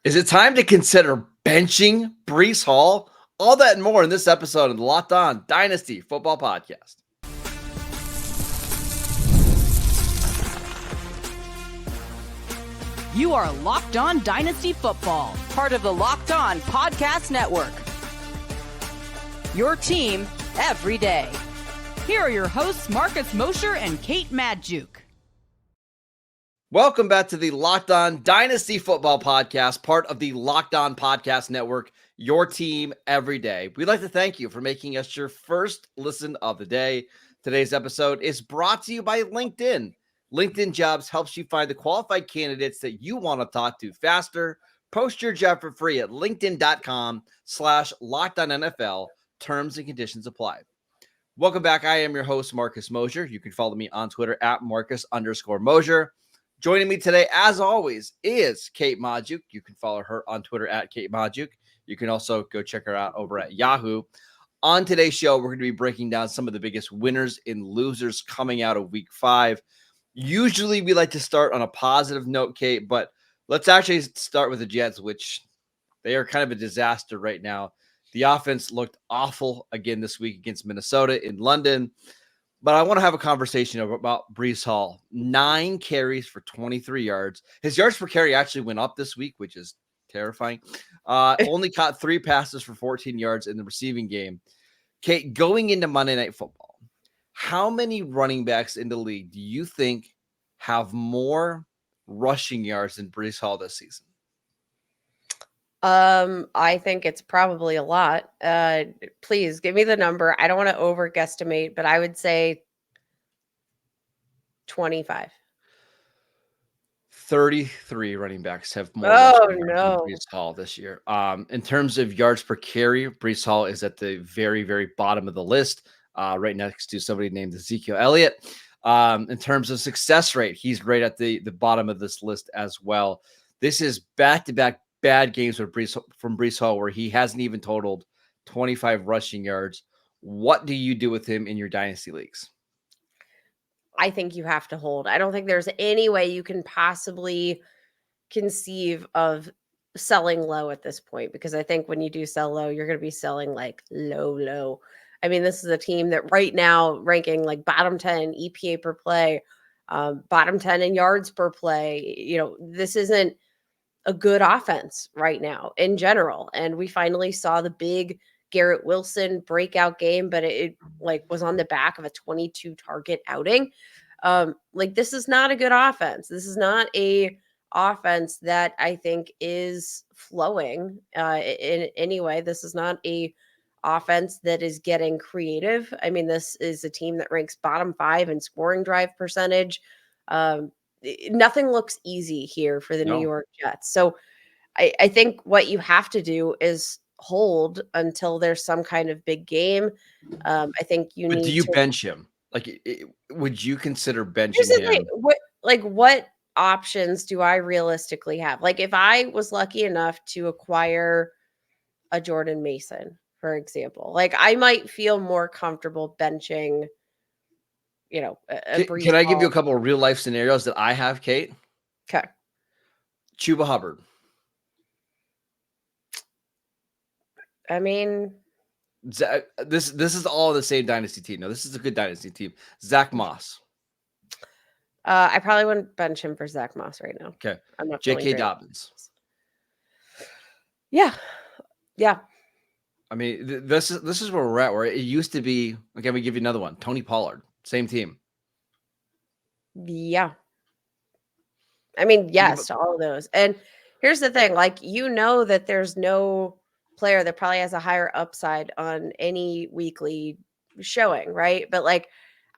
Is it time to consider benching Breece Hall? All that and more in this episode of the Locked On Dynasty Football Podcast. You are Locked On Dynasty Football, part of the Locked On Podcast Network. Your team every day. Here are your hosts, Marcus Mosher and Kate Madjuk. Welcome back to the Locked On Dynasty Football Podcast, part of the Locked On Podcast Network, your team every day. We'd like to thank you for making us your first listen of the day. Today's episode is brought to you by LinkedIn. LinkedIn Jobs helps you find the qualified candidates that you want to talk to faster. Post your job for free at linkedin.com/LockedOnNFL. Terms and conditions apply. Welcome back. I am your host, Marcus Mosher. You can follow me on Twitter at Marcus_Mosher. Joining me today, as always, is Kate Madjuk. You can follow her on Twitter at Kate Madjuk. You can also go check her out over at Yahoo. On today's show, we're going to be breaking down some of the biggest winners and losers coming out of Week 5. Usually, we like to start on a positive note, Kate, but let's actually start with the Jets, which they are kind of a disaster right now. The offense looked awful again this week against Minnesota in London. But I want to have a conversation about Breece Hall. 9 carries for 23 yards. His yards per carry actually went up this week, which is terrifying. Only caught 3 passes for 14 yards in the receiving game. Kate, going into Monday Night Football, how many running backs in the league do you think have more rushing yards than Breece Hall this season? I think it's probably a lot. Please give me the number. I don't want to over guesstimate, but I would say 25. 33 running backs have more Oh rushing yards no. than Breece Hall this year. In terms of yards per carry, Breece Hall is at the very, very bottom of the list, right next to somebody named Ezekiel Elliott. In terms of success rate, he's right at the bottom of this list as well. This is back-to-back bad games from Breece Hall where he hasn't even totaled 25 rushing yards. What do you do with him in your dynasty leagues? I think you have to hold. I don't think there's any way you can possibly conceive of selling low at this point, because I think when you do sell low, you're going to be selling like low. I mean, this is a team that right now ranking like bottom 10 EPA per play, bottom 10 in yards per play. You know, this isn't a good offense right now in general. And we finally saw the big Garrett Wilson breakout game, but it like was on the back of a 22 target outing. Like this is not a good offense. This is not a offense that I think is flowing in any way. This is not a offense that is getting creative. I mean, this is a team that ranks bottom 5 in scoring drive percentage. Nothing looks easy here for the New York Jets. So I think what you have to do is hold until there's some kind of big game. I think you need do you to bench him? Like, would you consider benching Here's the him? thing, what options do I realistically have? Like if I was lucky enough to acquire a Jordan Mason, for example, like I might feel more comfortable benching, you know, a Breece Can I give you a Hall. couple of real life scenarios that I have, Kate? Okay. Chuba Hubbard. I mean, This is all the same dynasty team. No, this is a good dynasty team. Zach Moss. I probably wouldn't bench him for Zach Moss right now. Okay. I'm not J.K. Dobbins. Yeah. I mean, this is where we're at. Where it used to be. Okay, we give you another one. Tony Pollard, same team. Yeah. I mean, yes to all of those. And here's the thing, like, you know that there's no player that probably has a higher upside on any weekly showing, right? But like,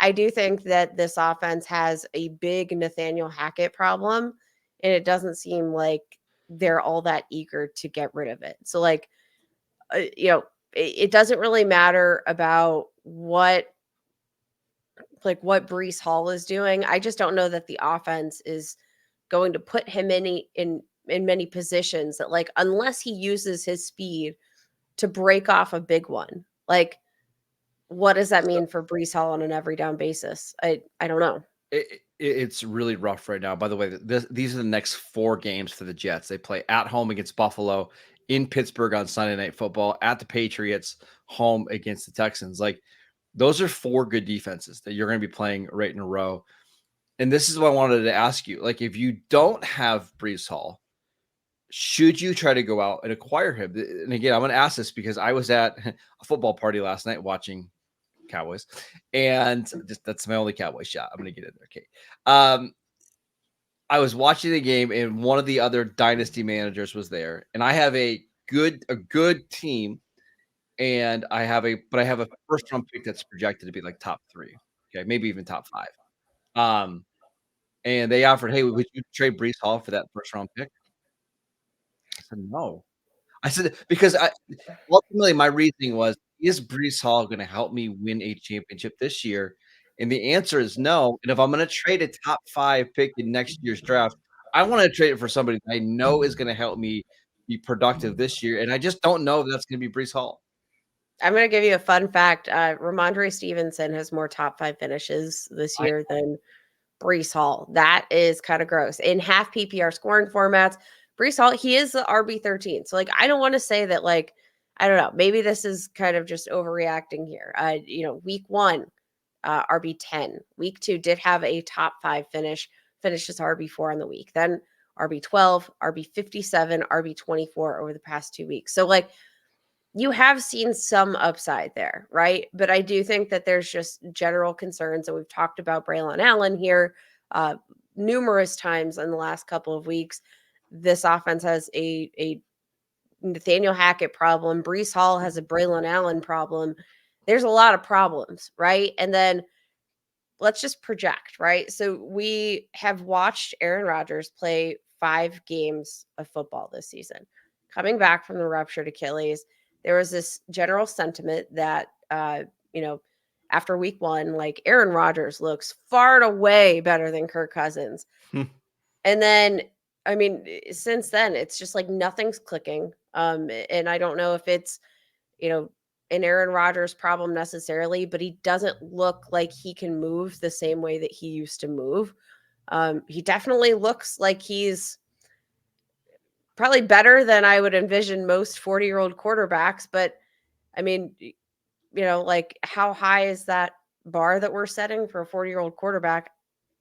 I do think that this offense has a big Nathaniel Hackett problem, and it doesn't seem like they're all that eager to get rid of it. So like, you know, it doesn't really matter about what Breece Hall is doing. I just don't know that the offense is going to put him in many positions that, like, unless he uses his speed to break off a big one, like, what does that mean for Breece Hall on an every down basis? I don't know. It's really rough right now. By the way, these are the next 4 games for the Jets. They play at home against Buffalo, in Pittsburgh on Sunday Night Football, at the Patriots, home against the Texans. Like, those are 4 good defenses that you're going to be playing right in a row. And this is what I wanted to ask you. Like, if you don't have Breece Hall, should you try to go out and acquire him? And again, I'm going to ask this because I was at a football party last night watching Cowboys, and that's my only Cowboy shot. I'm going to get in there, Kate. I was watching the game, and one of the other Dynasty managers was there, and I have a good team, and I have a first round pick that's projected to be like top 3, okay, maybe even top 5. And they offered, "Hey, would you trade Breece Hall for that first round pick?" I said, "No." I said, because ultimately my reasoning was, is Breece Hall going to help me win a championship this year? And the answer is no. And if I'm going to trade a top 5 pick in next year's draft, I want to trade it for somebody that I know is going to help me be productive this year. And I just don't know if that's going to be Breece Hall. I'm going to give you a fun fact. Ramondre Stevenson has more top 5 finishes this year than Breece Hall. That is kind of gross. In half PPR scoring formats, Breece Hall, he is the RB13. So, like, I don't want to say that, like, I don't know. Maybe this is kind of just overreacting here. Week 1, RB10. Week 2 did have a top 5 finish, finished as RB4 on the week. Then RB12, RB57, RB24 over the past 2 weeks. So, like, you have seen some upside there, right? But I do think that there's just general concerns, and we've talked about Braylon Allen here numerous times in the last couple of weeks. This offense has a Nathaniel Hackett problem. Breece Hall has a Braylon Allen problem. There's a lot of problems, right? And then let's just project, right? So we have watched Aaron Rodgers play 5 games of football this season. Coming back from the ruptured Achilles, there was this general sentiment that, after week 1, like, Aaron Rodgers looks far and away better than Kirk Cousins. And then, I mean, since then, it's just like nothing's clicking. And I don't know if it's, an Aaron Rodgers problem necessarily, but he doesn't look like he can move the same way that he used to move. He definitely looks like he's probably better than I would envision most 40-year-old quarterbacks. But I mean, like, how high is that bar that we're setting for a 40-year-old quarterback?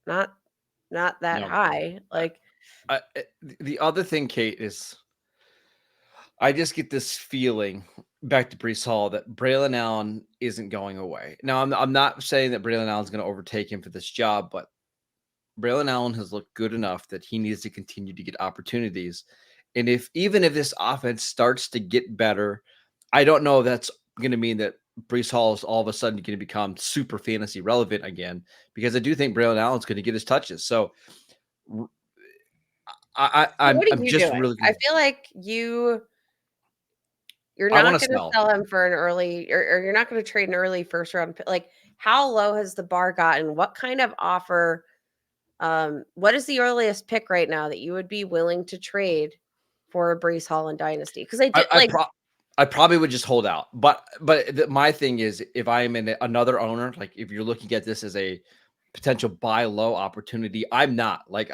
Not that high. Like, the other thing, Kate, is I just get this feeling, back to Breece Hall, that Braylon Allen isn't going away. Now, I'm not saying that Braylon Allen's going to overtake him for this job, but Braylon Allen has looked good enough that he needs to continue to get opportunities. And even if this offense starts to get better, I don't know if that's going to mean that Breece Hall is all of a sudden going to become super fantasy relevant again, because I do think Braylon Allen's going to get his touches. So I'm what are you just doing? really I feel like you're I not wanna going to sell. sell him for an early, or you're not going to trade an early first round. Like, how low has the bar gotten? What kind of offer? What is the earliest pick right now that you would be willing to trade for a Breece Hall in Dynasty? Because I did I probably would just hold out. But my thing is, if I am in another owner, like if you're looking at this as a potential buy low opportunity, I'm not. Like,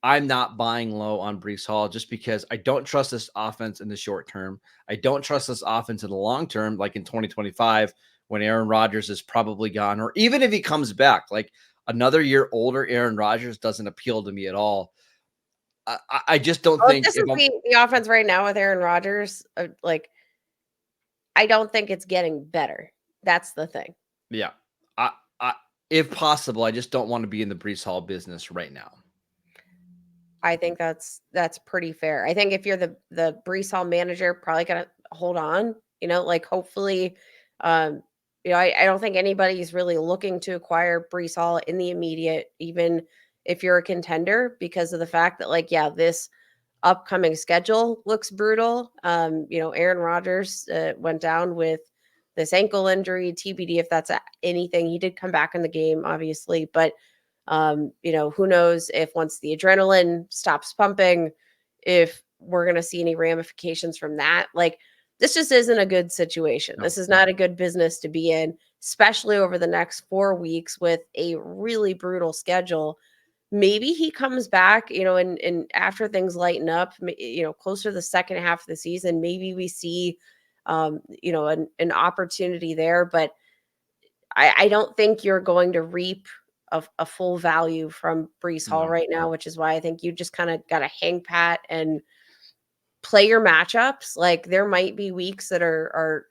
I'm not buying low on Breece Hall, just because I don't trust this offense in the short term. I don't trust this offense in the long term, like in 2025, when Aaron Rodgers is probably gone, or even if he comes back. Like, another year older Aaron Rodgers doesn't appeal to me at all. I just don't Well, if think, this is the offense right now with Aaron Rodgers, like, I don't think it's getting better. That's the thing. yeah, I if possible, I just don't want to be in the Breece Hall business right now. I think that's pretty fair. I think if you're the Breece Hall manager, probably gonna hold on. Like, hopefully, I don't think anybody's really looking to acquire Breece Hall in the immediate, even if you're a contender, because of the fact that, like, yeah, this upcoming schedule looks brutal. Aaron Rodgers went down with this ankle injury, TBD if that's anything. He did come back in the game, obviously, but who knows if once the adrenaline stops pumping, if we're going to see any ramifications from that. Like, this just isn't a good situation. No. This is not a good business to be in. especially over the next 4 weeks with a really brutal schedule. Maybe he comes back, and after things lighten up, closer to the second half of the season, maybe we see, an opportunity there. But I don't think you're going to reap a full value from Breece Hall No. right now, which is why I think you just kind of got to hang pat and play your matchups. Like there might be weeks that are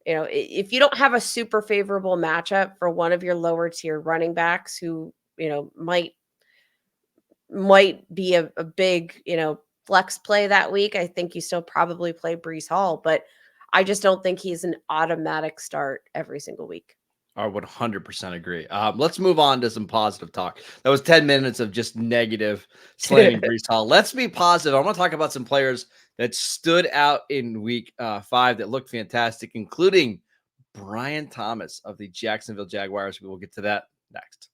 if you don't have a super favorable matchup for one of your lower tier running backs who, might be a big, flex play that week, I think you still probably play Breece Hall, but I just don't think he's an automatic start every single week. I would 100% agree. Let's move on to some positive talk. That was 10 minutes of just negative slamming Breece Hall. Let's be positive. I want to talk about some players that stood out in week 5 that looked fantastic, including Brian Thomas of the Jacksonville Jaguars. We will get to that next.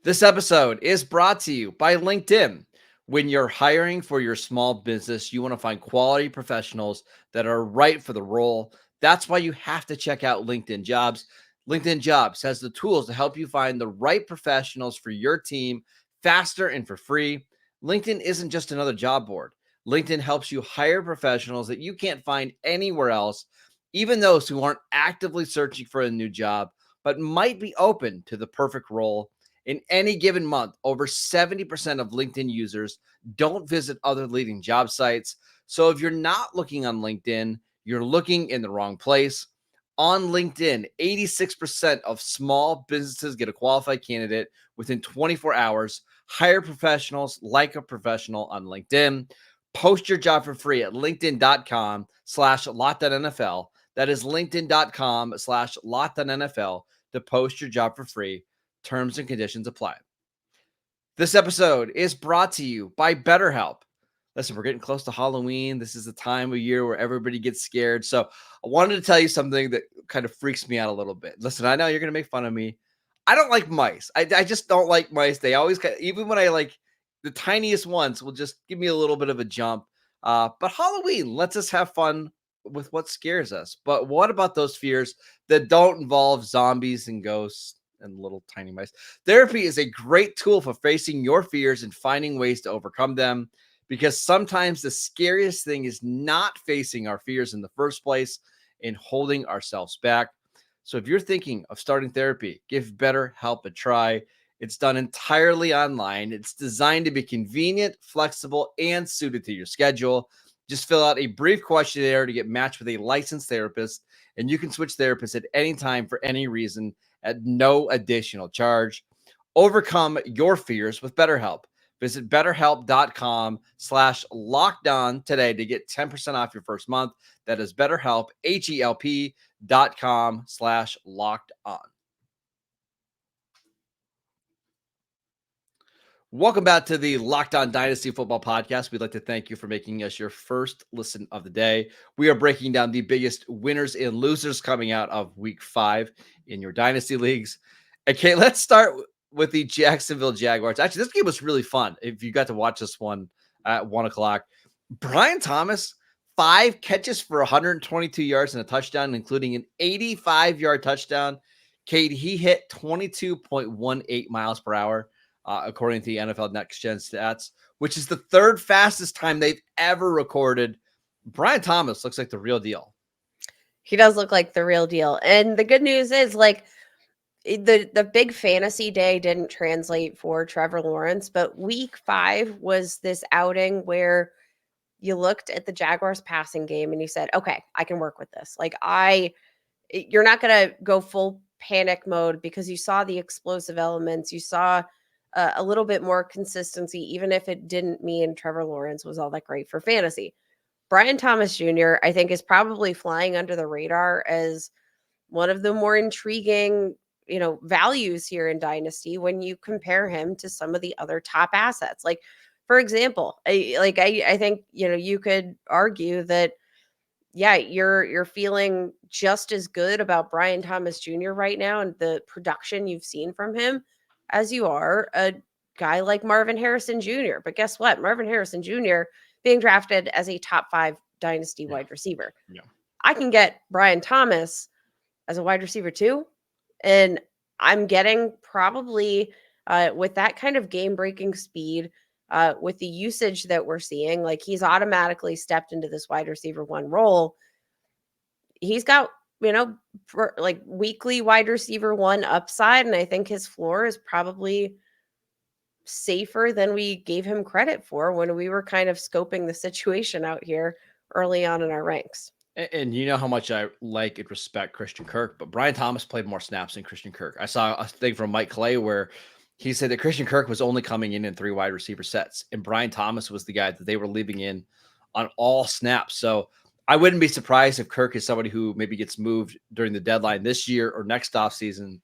This episode is brought to you by LinkedIn. When you're hiring for your small business, you want to find quality professionals that are right for the role. That's why you have to check out LinkedIn Jobs. LinkedIn Jobs has the tools to help you find the right professionals for your team faster and for free. LinkedIn isn't just another job board. LinkedIn helps you hire professionals that you can't find anywhere else, even those who aren't actively searching for a new job, but might be open to the perfect role. In any given month, over 70% of LinkedIn users don't visit other leading job sites. So if you're not looking on LinkedIn, you're looking in the wrong place. On LinkedIn, 86% of small businesses get a qualified candidate within 24 hours. Hire professionals like a professional on LinkedIn. Post your job for free at linkedin.com/LockedOnNFL. That is linkedin.com/LockedOnNFL to post your job for free. Terms and conditions apply. This episode is brought to you by BetterHelp. Listen, we're getting close to Halloween. This is the time of year where everybody gets scared. So I wanted to tell you something that kind of freaks me out a little bit. Listen, I know you're going to make fun of me. I don't like mice. I just don't like mice. They always, even when I like the tiniest ones, will just give me a little bit of a jump. But Halloween lets us have fun with what scares us. But what about those fears that don't involve zombies and ghosts and little tiny mice? Therapy is a great tool for facing your fears and finding ways to overcome them, because sometimes the scariest thing is not facing our fears in the first place and holding ourselves back. So if you're thinking of starting therapy, give BetterHelp a try. It's done entirely online. It's designed to be convenient, flexible, and suited to your schedule. Just fill out a brief questionnaire to get matched with a licensed therapist, and you can switch therapists at any time for any reason at no additional charge. Overcome your fears with BetterHelp. Visit betterhelp.com/lockedon today to get 10% off your first month. That is BetterHelp, HELP.com/lockedon. Welcome back to the Locked On Dynasty Football Podcast. We'd like to thank you for making us your first listen of the day. We are breaking down the biggest winners and losers coming out of week 5 in your Dynasty leagues. Okay, let's start with the Jacksonville Jaguars. Actually, this game was really fun. If you got to watch this one at 1 o'clock, Brian Thomas, 5 catches for 122 yards and a touchdown, including an 85-yard touchdown. Kate, he hit 22.18 miles per hour. According to the NFL Next Gen stats, which is the 3rd fastest time they've ever recorded. Brian Thomas looks like the real deal. He does look like the real deal. And the good news is, like, the big fantasy day didn't translate for Trevor Lawrence, but week 5 was this outing where you looked at the Jaguars passing game and you said, okay, I can work with this. Like, you're not going to go full panic mode because you saw the explosive elements. You saw a little bit more consistency, even if it didn't mean Trevor Lawrence was all that great for fantasy. Brian Thomas Jr., I think, is probably flying under the radar as one of the more intriguing, values here in Dynasty when you compare him to some of the other top assets. Like, for example, I think, you could argue that, yeah, you're feeling just as good about Brian Thomas Jr. right now and the production you've seen from him as you are a guy like Marvin Harrison Jr. But guess what? Marvin Harrison Jr. being drafted as a top 5 Dynasty wide receiver. Yeah. I can get Brian Thomas as a wide receiver too. And I'm getting probably with that kind of game breaking speed, with the usage that we're seeing, like he's automatically stepped into this wide receiver one role. He's got, like weekly wide receiver one upside. And I think his floor is probably safer than we gave him credit for when we were kind of scoping the situation out here early on in our ranks. And you know how much I like and respect Christian Kirk, but Brian Thomas played more snaps than Christian Kirk. I saw a thing from Mike Clay where he said that Christian Kirk was only coming in 3 wide receiver sets, and Brian Thomas was the guy that they were leaving in on all snaps. So I wouldn't be surprised if Kirk is somebody who maybe gets moved during the deadline this year or next offseason.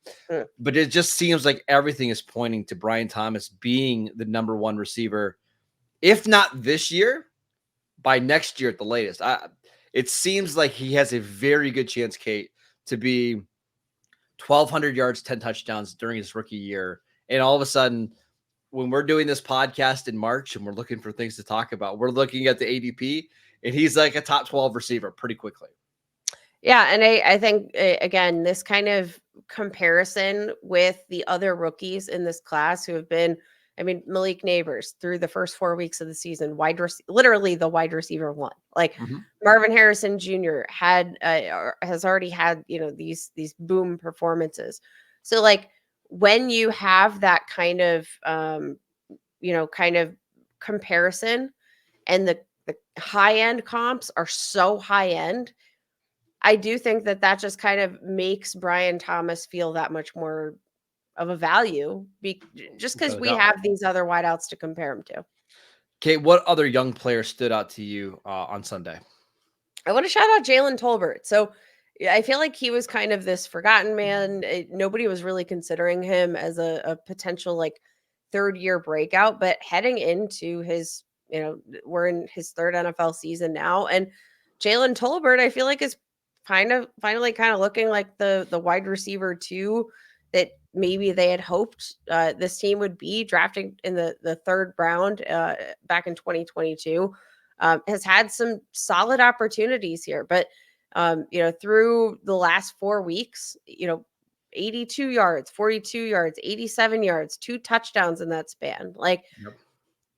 But it just seems like everything is pointing to Brian Thomas being the number 1 receiver, if not this year, by next year at the latest. It seems like he has a very good chance, Kate, to be 1,200 yards, 10 touchdowns during his rookie year. And all of a sudden, when we're doing this podcast in March and we're looking for things to talk about, we're looking at the ADP, and he's like a top 12 receiver pretty quickly. Yeah, and I think, again, this kind of comparison with the other rookies in this class who have been, Malik Neighbors through the first 4 weeks of the season, literally the wide receiver one. Like Marvin Harrison Jr. has already had, these boom performances. So like when you have that kind of comparison, and the high end comps are so high end, I do think that just kind of makes Brian Thomas feel that much more of a value, just because we have these other wideouts to compare him to. Okay, what other young players stood out to you on Sunday? I want to shout out Jalen Tolbert. So I feel like he was kind of this forgotten man. Nobody was really considering him as a potential like third-year breakout, but heading into his, we're in his 3rd NFL season now, and Jalen Tolbert, I feel like, is finally looking like the wide receiver 2 that maybe they had hoped this team would be, drafting in the 3rd round back in 2022. Has had some solid opportunities here, but through the last 4 weeks, 82 yards, 42 yards, 87 yards, 2 touchdowns in that span. Like,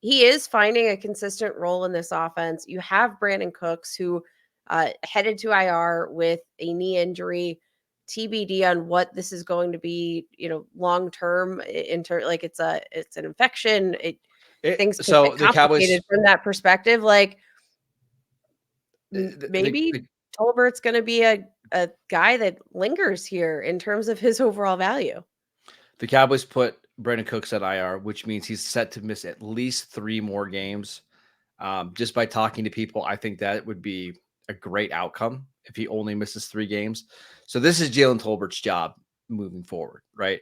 he is finding a consistent role in this offense. You have Brandon Cooks, who headed to IR with a knee injury. TBD on what this is going to be, long term. Like it's an infection. Things can get complicated Cowboys, from that perspective. Like maybe Tolbert's going to be a guy that lingers here in terms of his overall value. The Cowboys put Brandon Cooks at IR, which means he's set to miss at least 3 more games. Just by talking to people, I think that would be a great outcome if he only misses 3 games. So this is Jalen Tolbert's job moving forward, right?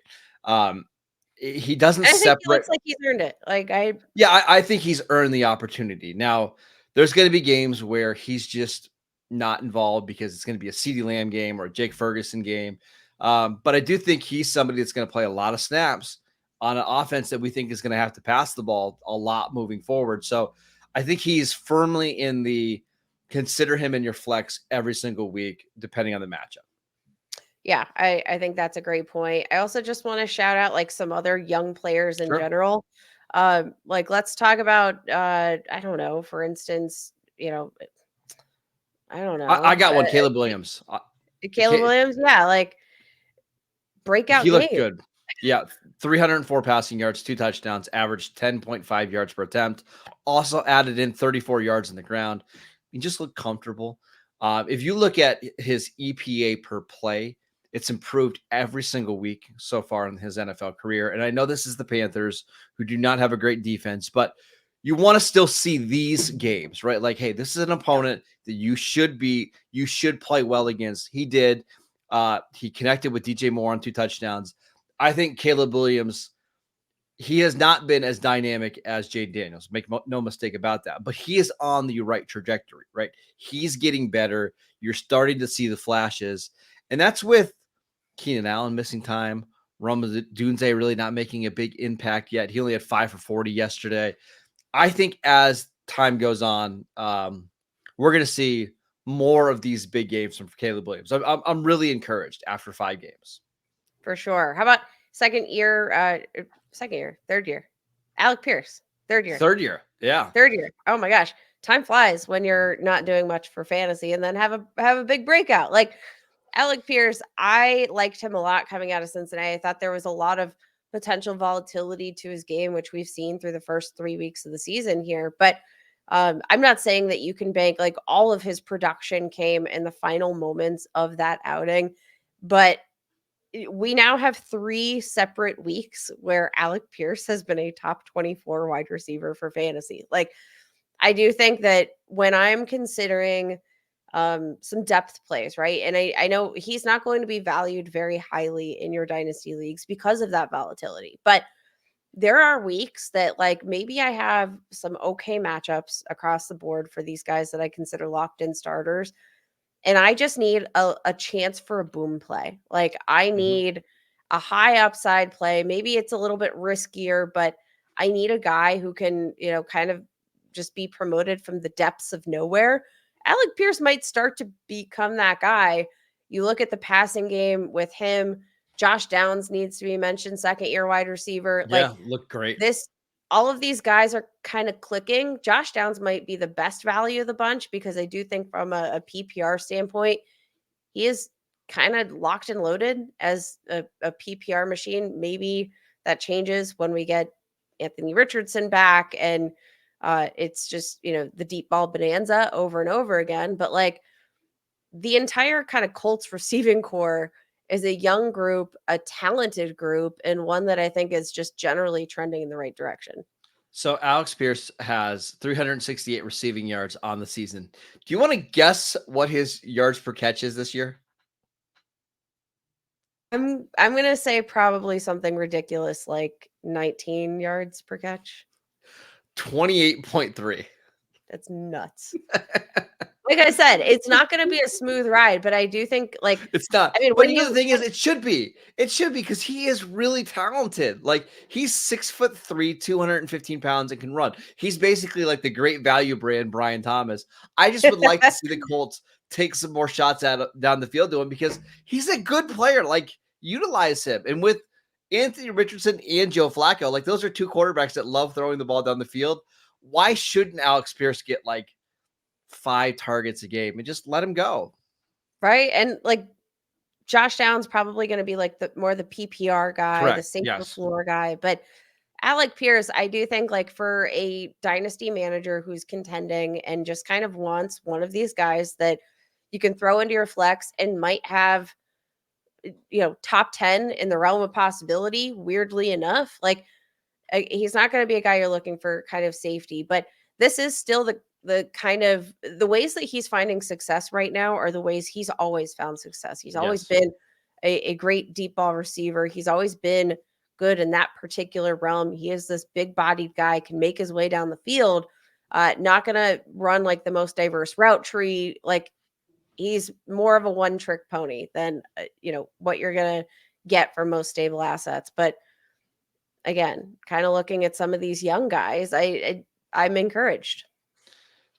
He doesn't separate. He looks like he's earned it. I think he's earned the opportunity. Now, there's going to be games where he's just not involved because it's going to be a CeeDee Lamb game or a Jake Ferguson game. But I do think he's somebody that's going to play a lot of snaps on an offense that we think is going to have to pass the ball a lot moving forward. So I think he's firmly in the consider him in your flex every single week, depending on the matchup. Yeah, I think that's a great point. I also just want to shout out like some other young players in general. Like let's talk about, I don't know, for instance, I don't know. I got one, Caleb Williams. Williams, yeah, like breakout. He looked good. Yeah, 304 passing yards, 2 touchdowns, averaged 10.5 yards per attempt. Also added in 34 yards in the ground. He just looked comfortable. If you look at his EPA per play, it's improved every single week so far in his NFL career. And I know this is the Panthers, who do not have a great defense, but you want to still see these games, right? Like, hey, this is an opponent that you should play well against. He did. He connected with DJ Moore on 2 touchdowns. I think Caleb Williams, he has not been as dynamic as Jayden Daniels. Make no mistake about that. But he is on the right trajectory, right? He's getting better. You're starting to see the flashes. And that's with Keenan Allen missing time. Rome Odunze really not making a big impact yet. He only had 5 for 40 yesterday. I think as time goes on, we're going to see more of these big games from Caleb Williams. I'm really encouraged after 5 games. For sure. How about third year? Alec Pierce, third year. Third year. Yeah. Third year. Oh my gosh. Time flies when you're not doing much for fantasy and then have a big breakout. Like Alec Pierce, I liked him a lot coming out of Cincinnati. I thought there was a lot of potential volatility to his game, which we've seen through the first 3 weeks of the season here. But I'm not saying that you can bank like all of his production came in the final moments of that outing, but we now have 3 separate weeks where Alec Pierce has been a top 24 wide receiver for fantasy. Like, I do think that when I'm considering some depth plays, right? And I know he's not going to be valued very highly in your dynasty leagues because of that volatility. But there are weeks that like maybe I have some okay matchups across the board for these guys that I consider locked in starters. And I just need a chance for a boom play. Like I need a high upside play. Maybe it's a little bit riskier, but I need a guy who can, kind of just be promoted from the depths of nowhere. Alec Pierce might start to become that guy. You look at the passing game with him. Josh Downs needs to be mentioned, second-year wide receiver. Yeah, look great. All of these guys are kind of clicking. Josh Downs might be the best value of the bunch because I do think from a PPR standpoint, he is kind of locked and loaded as a PPR machine. Maybe that changes when we get Anthony Richardson back and it's just, the deep ball bonanza over and over again. But like the entire kind of Colts receiving core is a young group, a talented group, and one that I think is just generally trending in the right direction. So Alex Pierce has 368 receiving yards on the season. Do you want to guess what his yards per catch is this year? I'm going to say probably something ridiculous like 19 yards per catch. 28.3. That's nuts. Like I said, it's not going to be a smooth ride, but I do think like it's not. I mean, but the thing is, it should be because he is really talented. Like he's 6'3", 215 pounds, and can run. He's basically like the great value brand Brian Thomas. I just would like to see the Colts take some more shots down the field to him because he's a good player. Like utilize him, and with Anthony Richardson and Joe Flacco, like those are 2 quarterbacks that love throwing the ball down the field. Why shouldn't Alex Pierce get like 5 targets a game and just let him go? Right. And like Josh Downs probably going to be like the PPR guy, Correct. the safer floor guy. But Alec Pierce, I do think like for a dynasty manager who's contending and just kind of wants one of these guys that you can throw into your flex and might have, top 10 in the realm of possibility, weirdly enough, like he's not going to be a guy you're looking for kind of safety, but this is still the kind of the ways that he's finding success right now are the ways he's always found success. He's always been a great deep ball receiver. He's always been good in that particular realm. He is this big bodied guy, can make his way down the field, not going to run like the most diverse route tree. Like he's more of a one trick pony than, what you're going to get from most stable assets. But again, kind of looking at some of these young guys, I'm encouraged.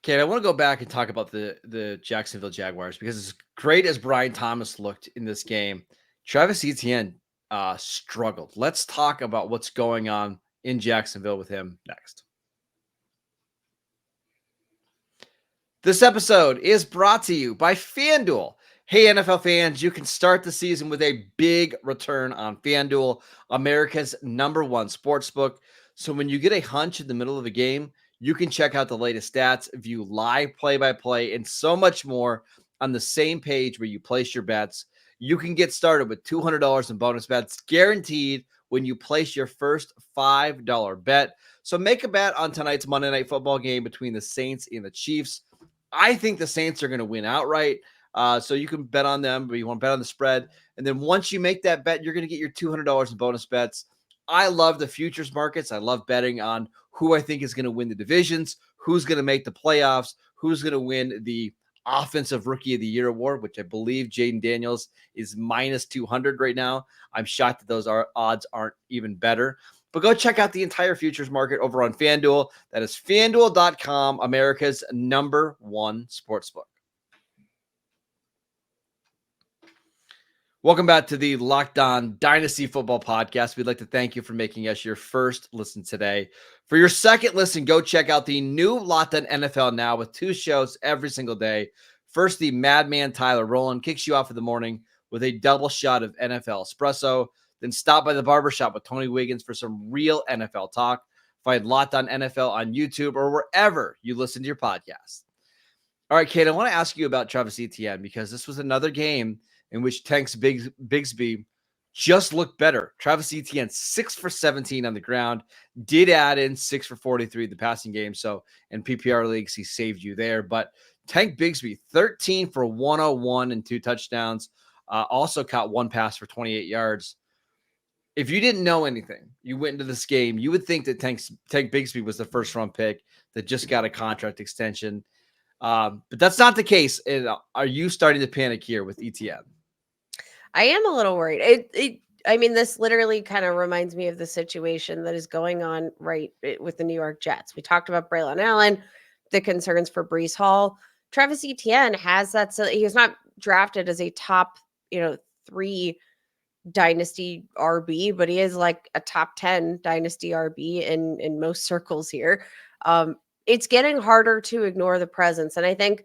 Okay, I want to go back and talk about the Jacksonville Jaguars because as great as Brian Thomas looked in this game, Travis Etienne struggled. Let's talk about what's going on in Jacksonville with him next. This episode is brought to you by FanDuel. Hey, NFL fans, you can start the season with a big return on FanDuel, America's #1 sportsbook. So when you get a hunch in the middle of a game, you can check out the latest stats, view live play-by-play, and so much more on the same page where you place your bets. You can get started with $200 in bonus bets guaranteed when you place your first $5 bet. So make a bet on tonight's Monday Night Football game between the Saints and the Chiefs. I think the Saints are going to win outright. So you can bet on them, but you want to bet on the spread. And then once you make that bet, you're going to get your $200 in bonus bets. I love the futures markets. I love betting on who I think is going to win the divisions, who's going to make the playoffs, who's going to win the Offensive Rookie of the Year award, which I believe Jaden Daniels is minus 200 right now. I'm shocked that those odds aren't even better. But go check out the entire futures market over on FanDuel. That is FanDuel.com, America's #1 sportsbook. Welcome back to the Locked On Dynasty Football Podcast. We'd like to thank you for making us your first listen today. For your second listen, go check out the new Locked On NFL Now with 2 shows every single day. First, the Madman Tyler Rowland kicks you off in the morning with a double shot of NFL espresso. Then stop by the barbershop with Tony Wiggins for some real NFL talk. Find Locked On NFL on YouTube or wherever you listen to your podcast. All right, Kate, I want to ask you about Travis Etienne because this was another game in which Tanks Bigsby just looked better. Travis Etienne, 6 for 17 on the ground, did add in 6 for 43 in the passing game. So in PPR leagues, he saved you there. But Tank Bigsby, 13 for 101 and 2 touchdowns, also caught 1 pass for 28 yards. If you didn't know anything, you went into this game, you would think that Tank Bigsby was the first round pick that just got a contract extension. But that's not the case. And are you starting to panic here with Etienne? I am a little worried. I mean, this literally kind of reminds me of the situation that is going on with the New York Jets. We talked about Braylon Allen, the concerns for Breece Hall. Travis Etienne has that. So he was not drafted as a top, 3 Dynasty RB, but he is like a top 10 Dynasty RB in most circles here. It's getting harder to ignore the presence. And I think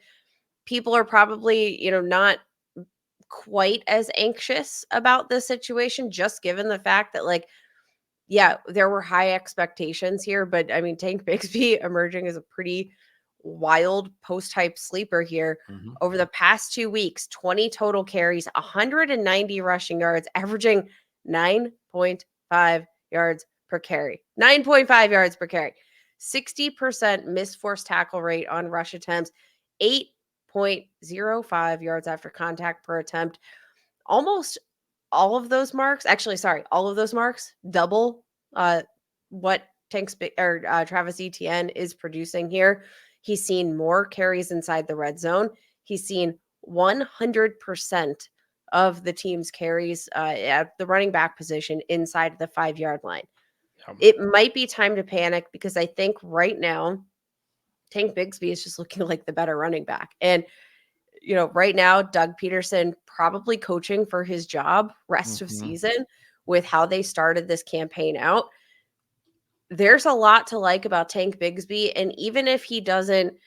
people are probably, not quite as anxious about this situation, just given the fact that, there were high expectations here. But I mean, Tank Bigsby emerging as a pretty wild post-hype sleeper here. Over the past 2 weeks, 20 total carries, 190 rushing yards, averaging 9.5 yards per carry. 9.5 yards per carry. 60% missed forced tackle rate on rush attempts, 8.05 yards after contact per attempt. Almost all of those marks, double what Travis Etienne is producing here. He's seen more carries inside the red zone. He's seen 100% of the team's carries at the running back position inside the 5-yard line. It might be time to panic because I think right now, Tank Bigsby is just looking like the better running back. And, right now, Doug Peterson probably coaching for his job rest of season with how they started this campaign out. There's a lot to like about Tank Bigsby. And even if he doesn't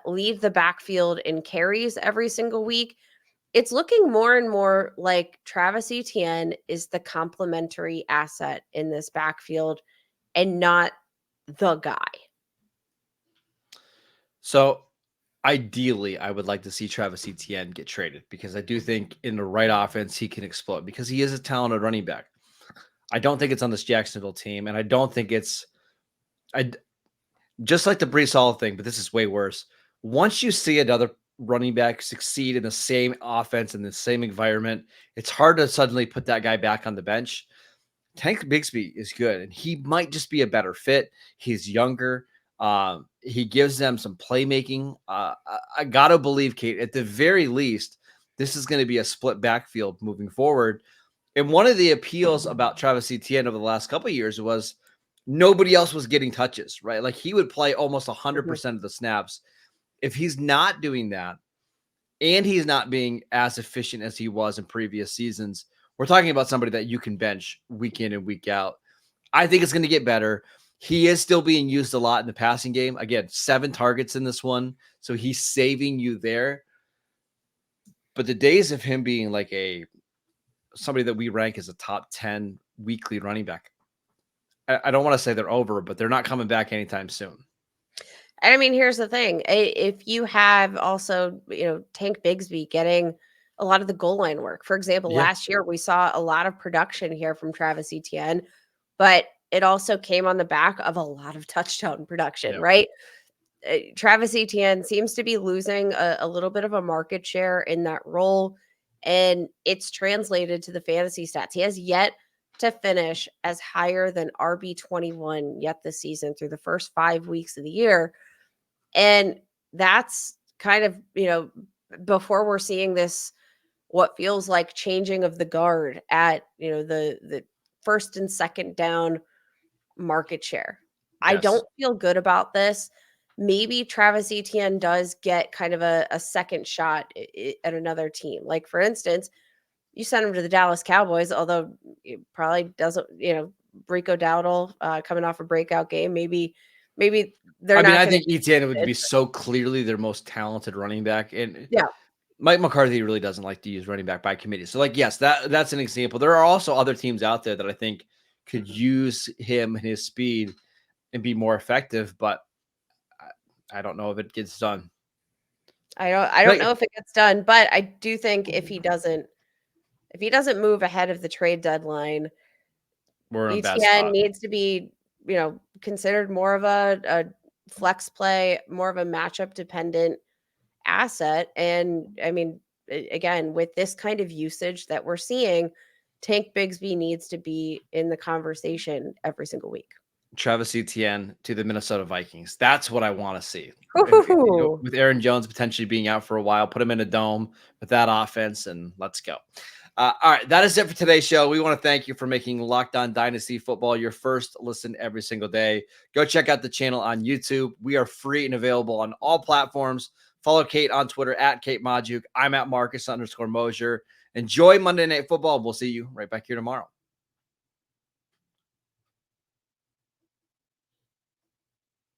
leave the backfield in carries every single week, it's looking more and more like Travis Etienne is the complementary asset in this backfield and not the guy. So ideally, I would like to see Travis Etienne get traded because I do think in the right offense, he can explode because he is a talented running back. I don't think it's on this Jacksonville team, and I don't think it's just like the Breece Hall thing, but this is way worse. Once you see another running back succeed in the same offense in the same environment, it's hard to suddenly put that guy back on the bench. Tank Bigsby is good, and he might just be a better fit. He's younger. He gives them some playmaking. I got to believe, Kate, at the very least, this is going to be a split backfield moving forward. And one of the appeals about Travis Etienne over the last couple of years was nobody else was getting touches, right? Like he would play almost 100% of the snaps. If he's not doing that and he's not being as efficient as he was in previous seasons, we're talking about somebody that you can bench week in and week out. I think it's going to get better. He is still being used a lot in the passing game. Again, 7 targets in this one. So he's saving you there. But the days of him being like somebody that we rank as a top 10 weekly running back, I don't want to say they're over, but they're not coming back anytime soon. I mean, here's the thing. If you have also, Tank Bigsby getting a lot of the goal line work. For example, last year we saw a lot of production here from Travis Etienne, but it also came on the back of a lot of touchdown production, right? Travis Etienne seems to be losing a little bit of a market share in that role, and it's translated to the fantasy stats. He has yet to finish as higher than RB21 yet this season through the first 5 weeks of the year. And that's kind of, before we're seeing this, what feels like changing of the guard at, the first and second down market share. I don't feel good about this. Maybe Travis Etienne does get kind of a second shot at another team. Like, for instance, You send him to the Dallas Cowboys, although it probably doesn't, Rico Dowdle coming off a breakout game. Maybe they're not I gonna think Etienne would it, be so clearly their most talented running back. And yeah. Mike McCarthy really doesn't like to use running back by committee. So, like, yes, that's an example. There are also other teams out there that I think could use him and his speed and be more effective, but I don't know if it gets done. I don't know if it gets done, but I do think if he doesn't move ahead of the trade deadline, We're in a bad Etienne spot. needs to be, considered more of a flex play, more of a matchup dependent asset. And I mean, again, with this kind of usage that we're seeing, Tank Bigsby needs to be in the conversation every single week. Travis Etienne to the Minnesota Vikings. That's what I want to see. Ooh. With Aaron Jones potentially being out for a while, put him in a dome with that offense, and let's go. All right, that is it for today's show. We want to thank you for making Locked On Dynasty Football your first listen every single day. Go check out the channel on YouTube. We are free and available on all platforms. Follow Kate on Twitter at Kate Majuk. I'm at Marcus _Mosier. Enjoy Monday Night Football. We'll see you right back here tomorrow.